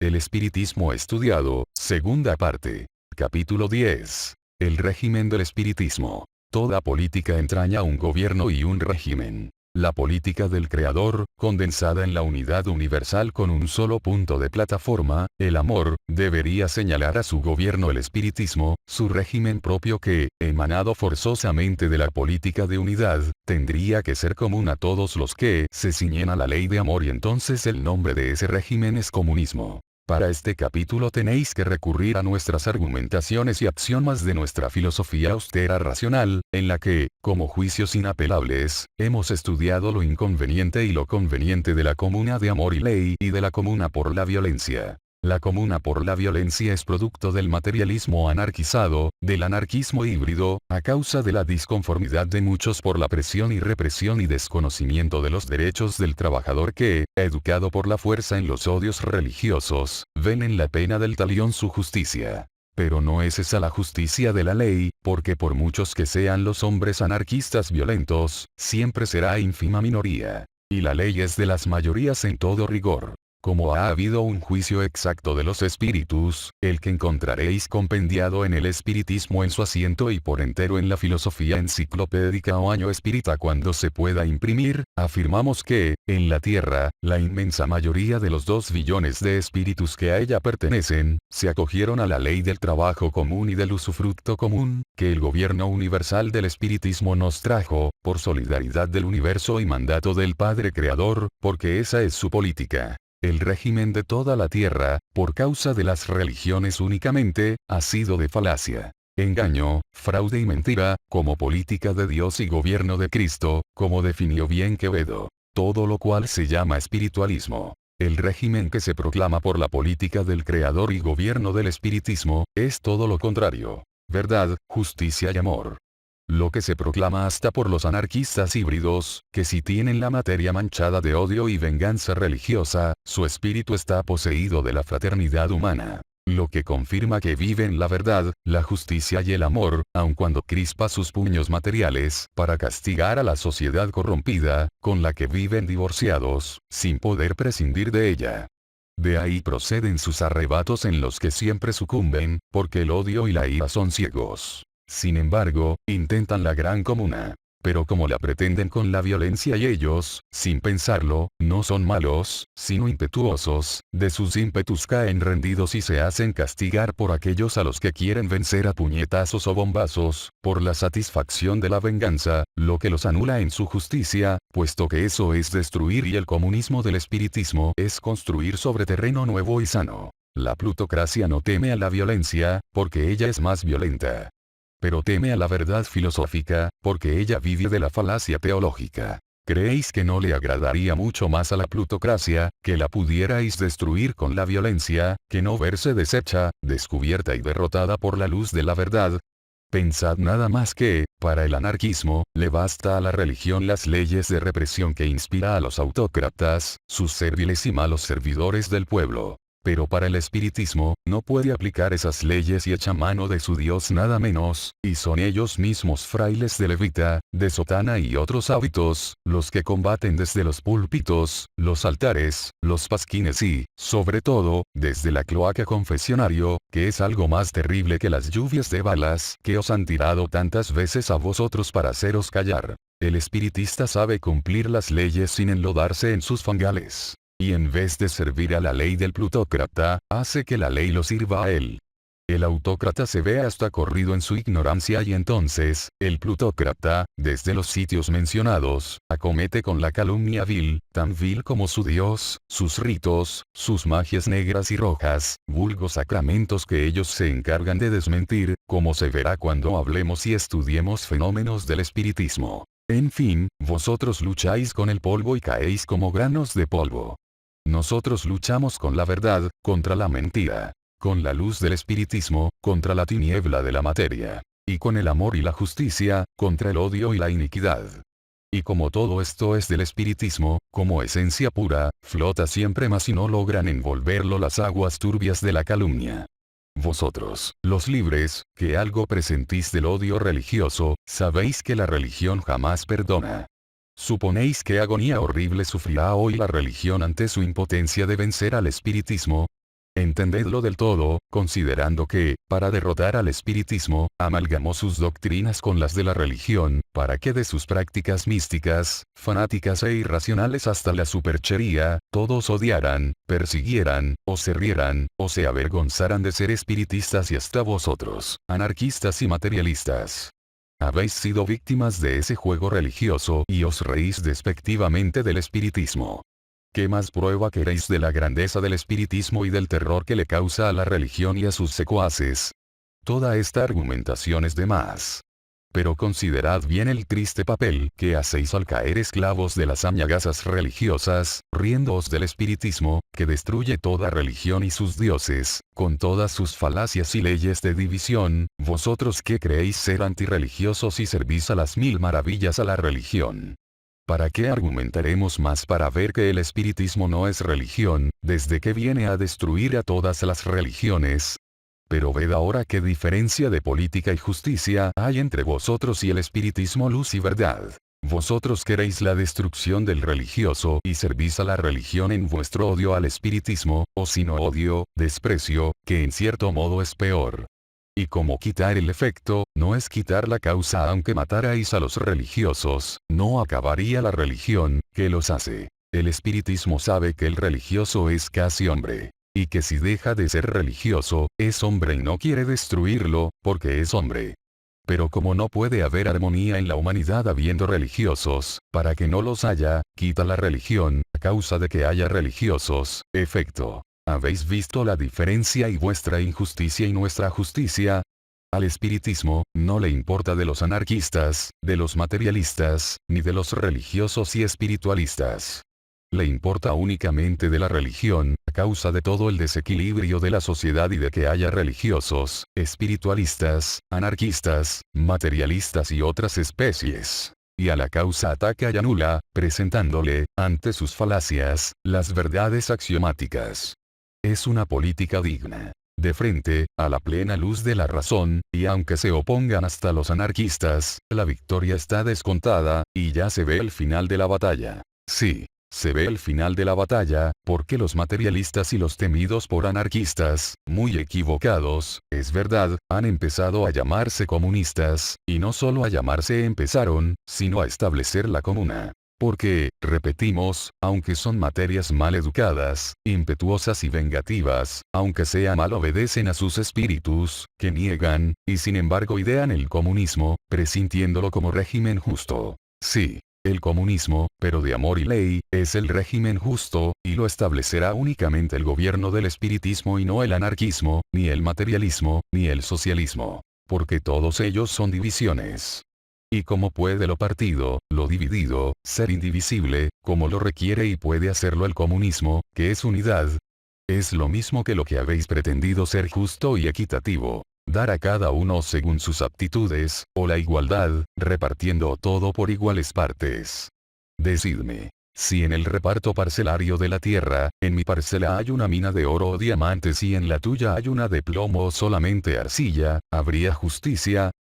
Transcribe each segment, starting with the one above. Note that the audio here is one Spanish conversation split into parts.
El espiritismo estudiado, segunda parte. Capítulo 10. El régimen del espiritismo. Toda política entraña un gobierno y un régimen. La política del Creador, condensada en la unidad universal con un solo punto de plataforma, el amor, debería señalar a su gobierno el espiritismo, su régimen propio que, emanado forzosamente de la política de unidad, tendría que ser común a todos los que se ciñen a la ley de amor y entonces el nombre de ese régimen es comunismo. Para este capítulo tenéis que recurrir a nuestras argumentaciones y axiomas de nuestra filosofía austera racional, en la que, como juicios inapelables, hemos estudiado lo inconveniente y lo conveniente de la comuna de amor y ley y de la comuna por la violencia. La comuna por la violencia es producto del materialismo anarquizado, del anarquismo híbrido, a causa de la disconformidad de muchos por la presión y represión y desconocimiento de los derechos del trabajador que, educado por la fuerza en los odios religiosos, ven en la pena del talión su justicia. Pero no es esa la justicia de la ley, porque por muchos que sean los hombres anarquistas violentos, siempre será ínfima minoría. Y la ley es de las mayorías en todo rigor. Como ha habido un juicio exacto de los espíritus, el que encontraréis compendiado en el espiritismo en su asiento y por entero en la filosofía enciclopédica o año espírita cuando se pueda imprimir, afirmamos que, en la Tierra, la inmensa mayoría de los 2 billones de espíritus que a ella pertenecen, se acogieron a la ley del trabajo común y del usufructo común, que el gobierno universal del espiritismo nos trajo, por solidaridad del universo y mandato del Padre Creador, porque esa es su política. El régimen de toda la tierra, por causa de las religiones únicamente, ha sido de falacia, engaño, fraude y mentira, como política de Dios y gobierno de Cristo, como definió bien Quevedo. Todo lo cual se llama espiritualismo. El régimen que se proclama por la política del Creador y gobierno del espiritismo, es todo lo contrario. Verdad, justicia y amor. Lo que se proclama hasta por los anarquistas híbridos, que si tienen la materia manchada de odio y venganza religiosa, su espíritu está poseído de la fraternidad humana. Lo que confirma que viven la verdad, la justicia y el amor, aun cuando crispa sus puños materiales, para castigar a la sociedad corrompida, con la que viven divorciados, sin poder prescindir de ella. De ahí proceden sus arrebatos en los que siempre sucumben, porque el odio y la ira son ciegos. Sin embargo, intentan la gran comuna. Pero como la pretenden con la violencia y ellos, sin pensarlo, no son malos, sino impetuosos, de sus ímpetus caen rendidos y se hacen castigar por aquellos a los que quieren vencer a puñetazos o bombazos, por la satisfacción de la venganza, lo que los anula en su justicia, puesto que eso es destruir y el comunismo del espiritismo es construir sobre terreno nuevo y sano. La plutocracia no teme a la violencia, porque ella es más violenta. Pero teme a la verdad filosófica, porque ella vive de la falacia teológica. ¿Creéis que no le agradaría mucho más a la plutocracia, que la pudierais destruir con la violencia, que no verse deshecha, descubierta y derrotada por la luz de la verdad? Pensad nada más que, para el anarquismo, le basta a la religión las leyes de represión que inspira a los autócratas, sus serviles y malos servidores del pueblo. Pero para el espiritismo, no puede aplicar esas leyes y echa mano de su Dios nada menos, y son ellos mismos frailes de levita, de sotana y otros hábitos, los que combaten desde los púlpitos, los altares, los pasquines y, sobre todo, desde la cloaca confesionario, que es algo más terrible que las lluvias de balas que os han tirado tantas veces a vosotros para haceros callar. El espiritista sabe cumplir las leyes sin enlodarse en sus fangales. Y en vez de servir a la ley del plutócrata, hace que la ley lo sirva a él. El autócrata se ve hasta corrido en su ignorancia y entonces, el plutócrata, desde los sitios mencionados, acomete con la calumnia vil, tan vil como su Dios, sus ritos, sus magias negras y rojas, vulgos sacramentos que ellos se encargan de desmentir, como se verá cuando hablemos y estudiemos fenómenos del espiritismo. En fin, vosotros lucháis con el polvo y caéis como granos de polvo. Nosotros luchamos con la verdad, contra la mentira, con la luz del espiritismo, contra la tiniebla de la materia, y con el amor y la justicia, contra el odio y la iniquidad. Y como todo esto es del espiritismo, como esencia pura, flota siempre más y no logran envolverlo las aguas turbias de la calumnia. Vosotros, los libres, que algo presentís del odio religioso, sabéis que la religión jamás perdona. ¿Suponéis qué agonía horrible sufrirá hoy la religión ante su impotencia de vencer al espiritismo? Entendedlo del todo, considerando que, para derrotar al espiritismo, amalgamó sus doctrinas con las de la religión, para que de sus prácticas místicas, fanáticas e irracionales hasta la superchería, todos odiaran, persiguieran, o se rieran, o se avergonzaran de ser espiritistas y hasta vosotros, anarquistas y materialistas. Habéis sido víctimas de ese juego religioso y os reís despectivamente del espiritismo. ¿Qué más prueba queréis de la grandeza del espiritismo y del terror que le causa a la religión y a sus secuaces? Toda esta argumentación es de más. Pero considerad bien el triste papel que hacéis al caer esclavos de las añagazas religiosas, riéndoos del espiritismo, que destruye toda religión y sus dioses, con todas sus falacias y leyes de división, vosotros que creéis ser antirreligiosos y servís a las mil maravillas a la religión. ¿Para qué argumentaremos más para ver que el espiritismo no es religión, desde que viene a destruir a todas las religiones? Pero ved ahora qué diferencia de política y justicia hay entre vosotros y el espiritismo, luz y verdad. Vosotros queréis la destrucción del religioso y servís a la religión en vuestro odio al espiritismo, o si no odio, desprecio, que en cierto modo es peor. Y como quitar el efecto, no es quitar la causa, aunque matarais a los religiosos, no acabaría la religión, que los hace. El espiritismo sabe que el religioso es casi hombre. Y que si deja de ser religioso, es hombre y no quiere destruirlo, porque es hombre. Pero como no puede haber armonía en la humanidad habiendo religiosos, para que no los haya, quita la religión, a causa de que haya religiosos, efecto. ¿Habéis visto la diferencia y vuestra injusticia y nuestra justicia? Al espiritismo, no le importa de los anarquistas, de los materialistas, ni de los religiosos y espiritualistas. Le importa únicamente de la religión, a causa de todo el desequilibrio de la sociedad y de que haya religiosos, espiritualistas, anarquistas, materialistas y otras especies. Y a la causa ataca y anula, presentándole, ante sus falacias, las verdades axiomáticas. Es una política digna. De frente, a la plena luz de la razón, y aunque se opongan hasta los anarquistas, la victoria está descontada, y ya se ve el final de la batalla. Sí, se ve el final de la batalla, porque los materialistas y los temidos por anarquistas, muy equivocados, es verdad, han empezado a llamarse comunistas, y no solo a llamarse empezaron, sino a establecer la comuna. Porque, repetimos, aunque son materias mal educadas, impetuosas y vengativas, aunque sea mal obedecen a sus espíritus, que niegan, y sin embargo idean el comunismo, presintiéndolo como régimen justo. Sí, el comunismo, pero de amor y ley, es el régimen justo, y lo establecerá únicamente el gobierno del espiritismo y no el anarquismo, ni el materialismo, ni el socialismo. Porque todos ellos son divisiones. Y como puede lo partido, lo dividido, ser indivisible, como lo requiere y puede hacerlo el comunismo, que es unidad. Es lo mismo que lo que habéis pretendido ser justo y equitativo. Dar a cada uno según sus aptitudes, o la igualdad, repartiendo todo por iguales partes. Decidme. Si en el reparto parcelario de la tierra, en mi parcela hay una mina de oro o diamantes y en la tuya hay una de plomo o solamente arcilla, ¿habría justicia?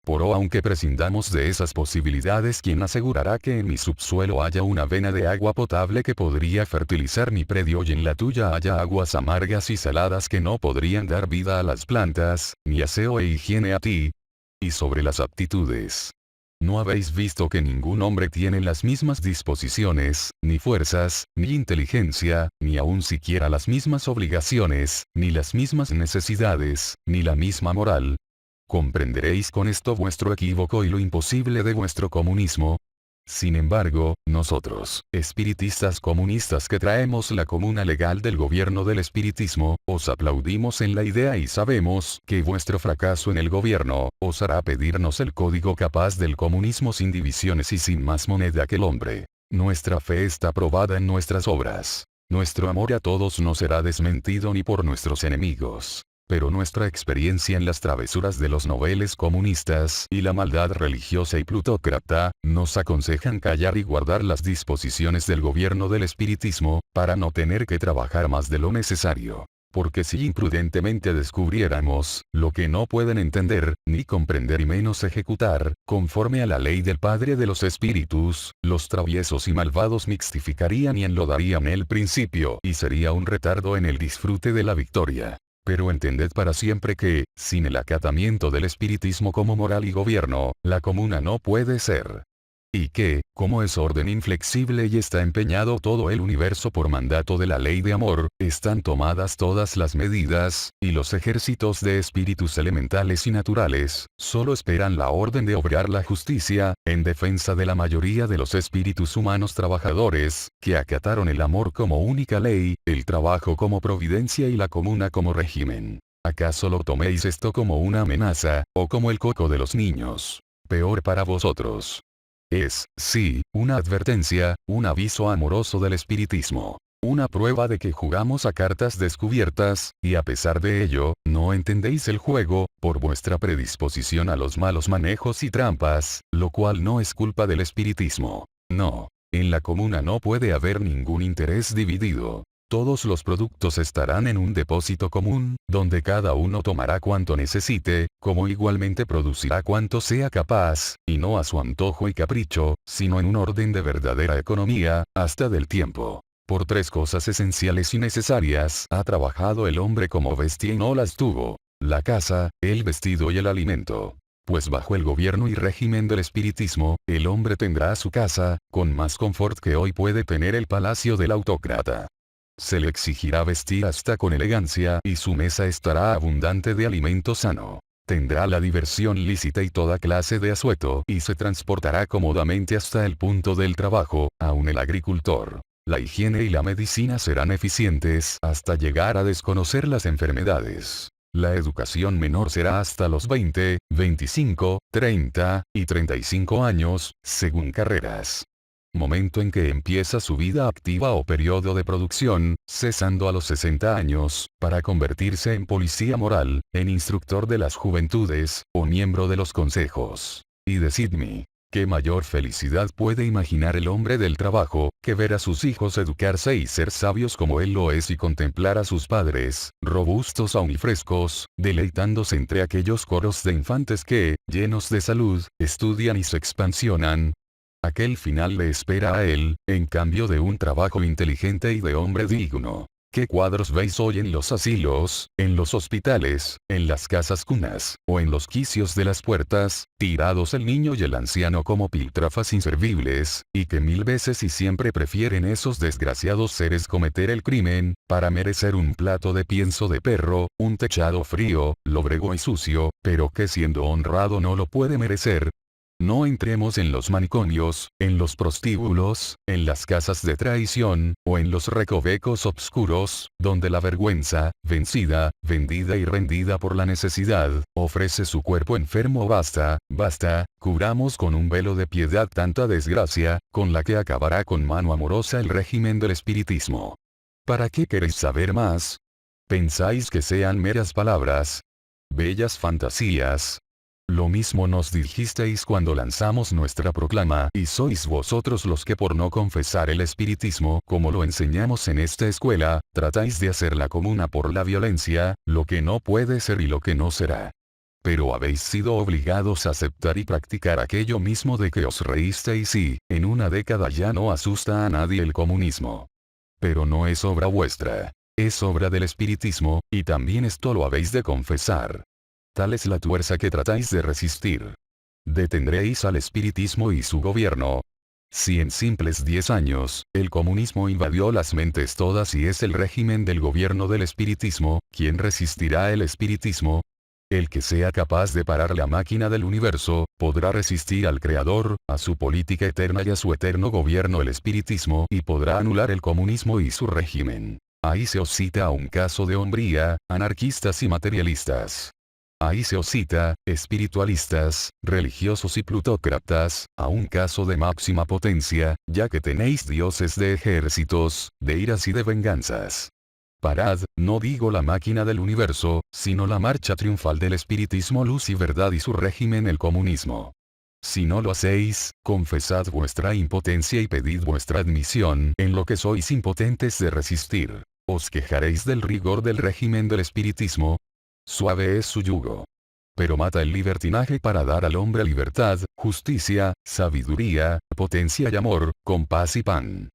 Pero aunque prescindamos de esas posibilidades, ¿quién asegurará que en mi subsuelo haya una vena de agua potable que podría fertilizar mi predio y en la tuya haya aguas amargas y saladas que no podrían dar vida a las plantas, ni aseo e higiene a ti? Y sobre las aptitudes. ¿No habéis visto que ningún hombre tiene las mismas disposiciones, ni fuerzas, ni inteligencia, ni aun siquiera las mismas obligaciones, ni las mismas necesidades, ni la misma moral? ¿Comprenderéis con esto vuestro equívoco y lo imposible de vuestro comunismo? Sin embargo, nosotros, espiritistas comunistas que traemos la comuna legal del gobierno del espiritismo, os aplaudimos en la idea y sabemos que vuestro fracaso en el gobierno, os hará pedirnos el código capaz del comunismo sin divisiones y sin más moneda que el hombre. Nuestra fe está probada en nuestras obras. Nuestro amor a todos no será desmentido ni por nuestros enemigos. Pero nuestra experiencia en las travesuras de los noveles comunistas y la maldad religiosa y plutócrata, nos aconsejan callar y guardar las disposiciones del gobierno del espiritismo, para no tener que trabajar más de lo necesario. Porque si imprudentemente descubriéramos, lo que no pueden entender, ni comprender y menos ejecutar, conforme a la ley del Padre de los Espíritus, los traviesos y malvados mixtificarían y enlodarían el principio y sería un retardo en el disfrute de la victoria. Pero entended para siempre que, sin el acatamiento del espiritismo como moral y gobierno, la comuna no puede ser. Y que, como es orden inflexible y está empeñado todo el universo por mandato de la ley de amor, están tomadas todas las medidas, y los ejércitos de espíritus elementales y naturales, solo esperan la orden de obrar la justicia, en defensa de la mayoría de los espíritus humanos trabajadores, que acataron el amor como única ley, el trabajo como providencia y la comuna como régimen. ¿Acaso lo toméis esto como una amenaza, o como el coco de los niños? Peor para vosotros. Es, sí, una advertencia, un aviso amoroso del espiritismo. Una prueba de que jugamos a cartas descubiertas, y a pesar de ello, no entendéis el juego, por vuestra predisposición a los malos manejos y trampas, lo cual no es culpa del espiritismo. No. En la comuna no puede haber ningún interés dividido. Todos los productos estarán en un depósito común, donde cada uno tomará cuanto necesite, como igualmente producirá cuanto sea capaz, y no a su antojo y capricho, sino en un orden de verdadera economía, hasta del tiempo. Por tres cosas esenciales y necesarias ha trabajado el hombre como bestia y no las tuvo: la casa, el vestido y el alimento. Pues bajo el gobierno y régimen del espiritismo, el hombre tendrá su casa, con más confort que hoy puede tener el palacio del autócrata. Se le exigirá vestir hasta con elegancia y su mesa estará abundante de alimento sano. Tendrá la diversión lícita y toda clase de asueto y se transportará cómodamente hasta el punto del trabajo, aun el agricultor. La higiene y la medicina serán eficientes hasta llegar a desconocer las enfermedades. La educación menor será hasta los 20, 25, 30 y 35 años, según carreras. Momento en que empieza su vida activa o periodo de producción, cesando a los 60 años, para convertirse en policía moral, en instructor de las juventudes, o miembro de los consejos. Y decidme, ¿qué mayor felicidad puede imaginar el hombre del trabajo, que ver a sus hijos educarse y ser sabios como él lo es y contemplar a sus padres, robustos aún y frescos, deleitándose entre aquellos coros de infantes que, llenos de salud, estudian y se expansionan? Aquel final le espera a él, en cambio de un trabajo inteligente y de hombre digno. ¿Qué cuadros veis hoy en los asilos, en los hospitales, en las casas cunas, o en los quicios de las puertas, tirados el niño y el anciano como piltrafas inservibles, y que 1000 veces y siempre prefieren esos desgraciados seres cometer el crimen, para merecer un plato de pienso de perro, un techado frío, lóbrego y sucio, pero que siendo honrado no lo puede merecer? No entremos en los manicomios, en los prostíbulos, en las casas de traición, o en los recovecos obscuros, donde la vergüenza, vencida, vendida y rendida por la necesidad, ofrece su cuerpo enfermo. Basta, basta, cubramos con un velo de piedad tanta desgracia, con la que acabará con mano amorosa el régimen del espiritismo. ¿Para qué queréis saber más? ¿Pensáis que sean meras palabras? ¿Bellas fantasías? Lo mismo nos dijisteis cuando lanzamos nuestra proclama, y sois vosotros los que por no confesar el espiritismo como lo enseñamos en esta escuela, tratáis de hacer la comuna por la violencia, lo que no puede ser y lo que no será. Pero habéis sido obligados a aceptar y practicar aquello mismo de que os reísteis y, en una década ya no asusta a nadie el comunismo. Pero no es obra vuestra. Es obra del espiritismo, y también esto lo habéis de confesar. Tal es la tuerza que tratáis de resistir. ¿Detendréis al espiritismo y su gobierno? Si en simples 10 años, el comunismo invadió las mentes todas y es el régimen del gobierno del espiritismo, ¿quién resistirá el espiritismo? El que sea capaz de parar la máquina del universo, podrá resistir al Creador, a su política eterna y a su eterno gobierno el espiritismo y podrá anular el comunismo y su régimen. Ahí se os cita a un caso de hombría, anarquistas y materialistas. Ahí se os cita, espiritualistas, religiosos y plutócratas, a un caso de máxima potencia, ya que tenéis dioses de ejércitos, de iras y de venganzas. Parad, no digo la máquina del universo, sino la marcha triunfal del espiritismo, luz y verdad y su régimen el comunismo. Si no lo hacéis, confesad vuestra impotencia y pedid vuestra admisión en lo que sois impotentes de resistir. Os quejaréis del rigor del régimen del espiritismo. Suave es su yugo. Pero mata el libertinaje para dar al hombre libertad, justicia, sabiduría, potencia y amor, con paz y pan.